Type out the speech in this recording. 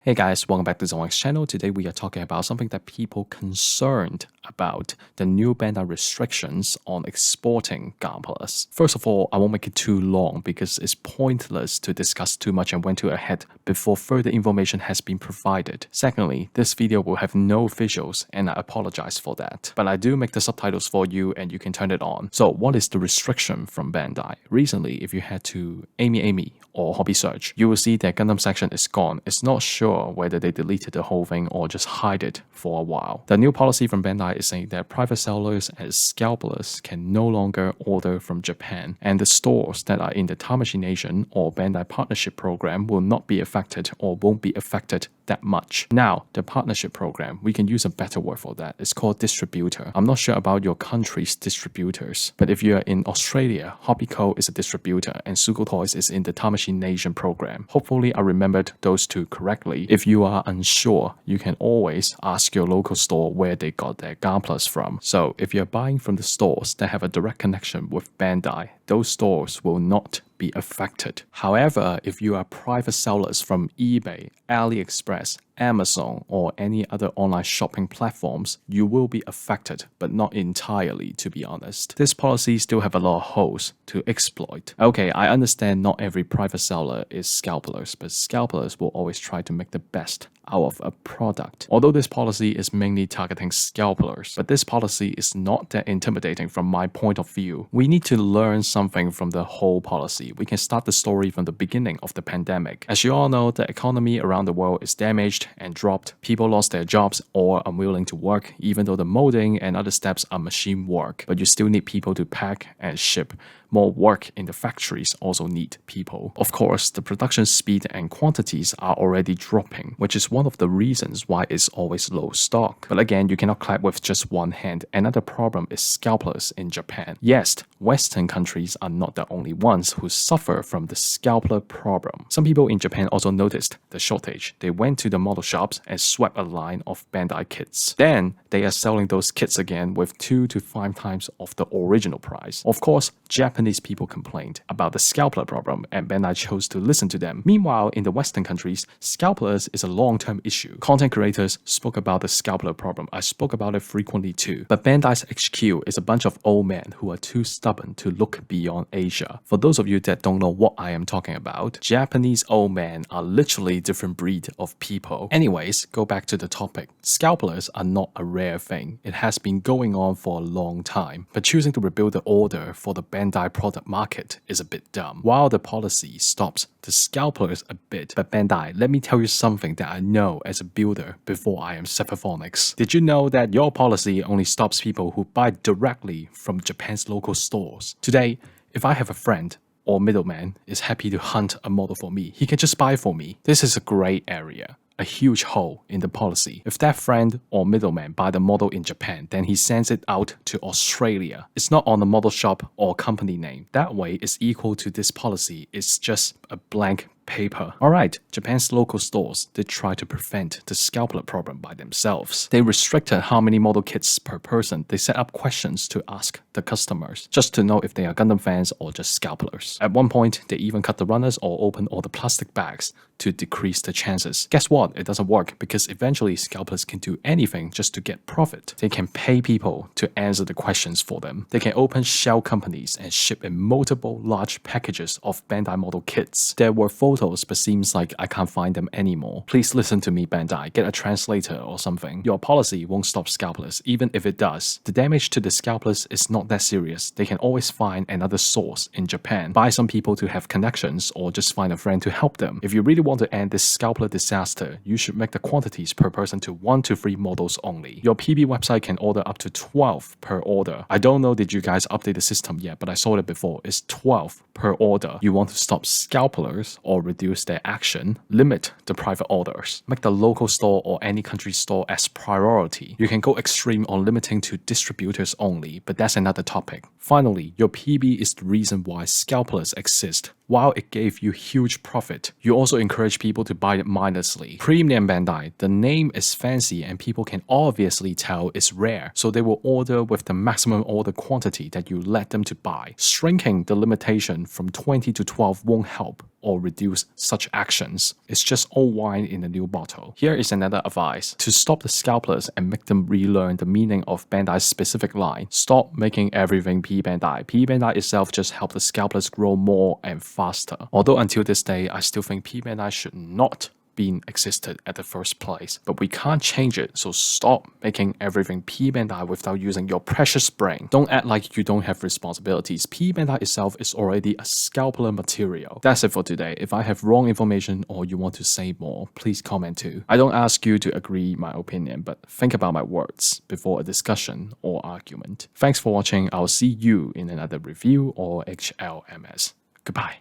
Hey guys, welcome back to Zong's channel. Today we are talking about something that people concerned about, the new Bandai restrictions on exporting Gunplas. First of all, I won't make it too long because it's pointless to discuss too much and went too ahead before further information has been provided. Secondly, this video will have no visuals and I apologize for that. But I do make the subtitles for you and you can turn it on. So what is the restriction from Bandai? Recently, if you head to Amy or Hobby Search, you will see that Gundam section is gone. It's not sure whether they deleted the whole thing or just hide it for a while. The new policy from Bandai is saying that private sellers and scalpers can no longer order from Japan, and the stores that are in the Tamashii Nation or Bandai partnership program will not be affected or won't be affected that much. Now, the partnership program, we can use a better word for that. It's called distributor. I'm not sure about your country's distributors, but if you're in Australia, Hobbyco is a distributor and Sugo Toys is in the Tamashii Nation program. Hopefully, I remembered those two correctly. If you are unsure, you can always ask your local store where they got their Gunplas from. So if you're buying from the stores that have a direct connection with Bandai, those stores will not be affected. However, if you are private sellers from eBay, AliExpress, Amazon, or any other online shopping platforms, you will be affected, but not entirely, to be honest. This policy still have a lot of holes to exploit. Okay, I understand not every private seller is scalpers, but scalpers will always try to make the best out of a product. Although this policy is mainly targeting scalpers, but this policy is not that intimidating from my point of view. We need to learn something from the whole policy. We can start the story from the beginning of the pandemic. As you all know, the economy around the world is damaged and dropped. People lost their jobs or are unwilling to work, even though the molding and other steps are machine work. But you still need people to pack and ship. More work in the factories also need people. Of course, the production speed and quantities are already dropping, which is one of the reasons why it's always low stock. But again, you cannot clap with just one hand. Another problem is scalpers in Japan. Yes, Western countries are not the only ones who suffer from the scalper problem. Some people in Japan also noticed the shortage. They went to the model shops and swept a line of Bandai kits. Then, they are selling those kits again with 2 to 5 times of the original price. Of course, Japanese people complained about the scalper problem and Bandai chose to listen to them. Meanwhile, in the Western countries, scalpers is a long-term issue. Content creators spoke about the scalper problem. I spoke about it frequently too. But Bandai's HQ is a bunch of old men who are too stubborn to look beyond Asia. For those of you that don't know what I am talking about, Japanese old men are literally a different breed of people. Anyways, go back to the topic. Scalpers are not a rare thing. It has been going on for a long time. But choosing to rebuild the order for the Bandai product market is a bit dumb. While the policy stops the scalpers a bit, but Bandai, let me tell you something that I know as a builder before I am Sephophonics. Did you know that your policy only stops people who buy directly from Japan's local stores? Today, if I have a friend or middleman is happy to hunt a model for me, he can just buy for me. This is a gray area, a huge hole in the policy. If that friend or middleman buy the model in Japan, then he sends it out to Australia. It's not on the model shop or company name. That way, it's equal to this policy. It's just a blank paper. Alright, Japan's local stores did try to prevent the scalper problem by themselves. They restricted how many model kits per person. They set up questions to ask the customers, just to know if they are Gundam fans or just scalpers. At one point, they even cut the runners or open all the plastic bags to decrease the chances. Guess what? It doesn't work because eventually scalpers can do anything just to get profit. They can pay people to answer the questions for them. They can open shell companies and ship in multiple large packages of Bandai model kits. There were photos, but seems like I can't find them anymore. Please listen to me, Bandai. Get a translator or something. Your policy won't stop scalpers, even if it does. The damage to the scalpers is not that serious. They can always find another source in Japan. Buy some people to have connections or just find a friend to help them. If you really want to end this scalper disaster, you should make the quantities per person to 1 to 3 models only. Your PB website can order up to 12 per order. I don't know did you guys update the system yet, but I saw it before. It's 12 per order. You want to stop scalpers or reduce their action, limit the private orders. Make the local store or any country store as priority. You can go extreme on limiting to distributors only, but that's another topic. Finally, your PB is the reason why scalpers exist. while it gave you huge profit, you also encourage people to buy it mindlessly. Premium Bandai, the name is fancy and people can obviously tell it's rare, so they will order with the maximum order quantity that you let them to buy. Shrinking the limitation from 20 to 12 won't help or reduce such actions. It's just old wine in a new bottle. Here is another advice. To stop the scalpers and make them relearn the meaning of Bandai's specific line, stop making everything P Bandai. P Bandai itself just help the scalpers grow more and faster. Although until this day, I still think P Bandai should not been existed at the first place, but we can't change it, so stop making everything P Bandai without using your precious brain. Don't act like you don't have responsibilities. P Bandai itself is already a scalper material. That's it for today. If I have wrong information or you want to say more, please comment too. I don't ask you to agree my opinion, but think about my words before a discussion or argument. Thanks for watching. I'll see you in another review or HLMS. Goodbye.